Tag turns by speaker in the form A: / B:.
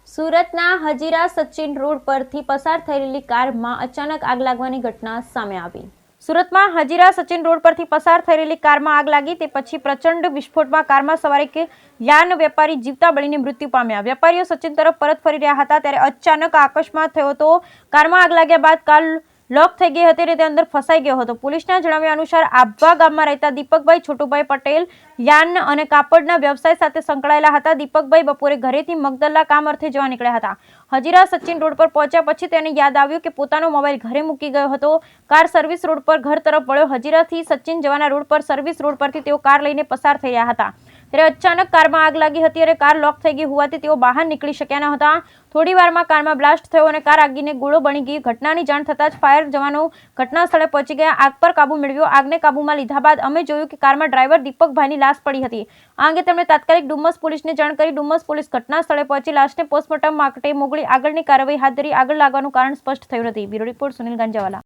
A: સુરતના હજીરા સચિન રોડ પરથી પસાર થઈ રહેલી કારમાં અચાનક આગ લાગવાની ઘટના સામે આવી। સુરતમાં હજીરા સચિન રોડ પરથી પસાર થઈ રહેલી કારમાં આગ લાગી તે પછી પ્રચંડ વિસ્ફોટમાં કારમાં સવાર એક યાન વેપારી જીવતા બળીને મૃત્યુ પામ્યા। વેપારીઓ સચિન તરફ પરત ફરી રહ્યા હતા ત્યારે અચાનક અકસ્માત થયો હતો। કારમાં આગ લાગ્યા બાદ કાર લોક થઈ ગઈ હતી અને તે અંદર ફસાઈ ગયો હતો। પોલીસના જણાવ્યા અનુસાર આભા ગામમાં રહેતા દીપકભાઈ છોટુભાઈ પટેલ યાન અને કાપડના વ્યવસાય સાથે સંકળાયેલા હતા। દીપકભાઈ બપોરે ઘરેથી મગદલ્લા કામ અર્થે જવા નીકળ્યા હતા। હજીરા સચિન રોડ પર પહોંચ્યા પછી તેને યાદ આવ્યું કે પોતાનો મોબાઈલ ઘરે મૂકી ગયો હતો। કાર સર્વિસ રોડ પર ઘર તરફ વળ્યો। હજીરાથી સચિન જવાના રોડ પર સર્વિસ રોડ પરથી તેઓ કાર લઈને પસાર થઈ રહ્યા હતા ત્યારે અચાનક કારમાં આગ લાગી હતી અને કાર લોક થઈ ગઈ હોવાથી તેઓ બહાર નીકળી શક્યા ન હતા। થોડી વારમાં કારમાં બ્લાસ્ટ થયો અને કાર આગીને ગોળો બની ગઈ। ઘટનાની જાણ થતાં જ ફાયર જવાનો ઘટના સ્થળે પહોંચી ગયા। આગ પર કાબુ મેળવ્યો। આગને કાબૂમાં લીધા બાદ અમે જોયું કે કારમાં ડ્રાઈવર દીપકભાઈની લાશ પડી હતી। આ અંગે તેમણે તાત્કાલિક ડુમસ પોલીસને જાણ કરી ડુમસ પોલીસ ઘટના સ્થળે પહોંચી લાશને પોસ્ટમોર્ટમ માટે મોકલી આગળની કાર્યવાહી હાથ ધરી। આગળ લાગવાનું કારણ સ્પષ્ટ થયું નથી। Bureau report Sunil Ganjawala.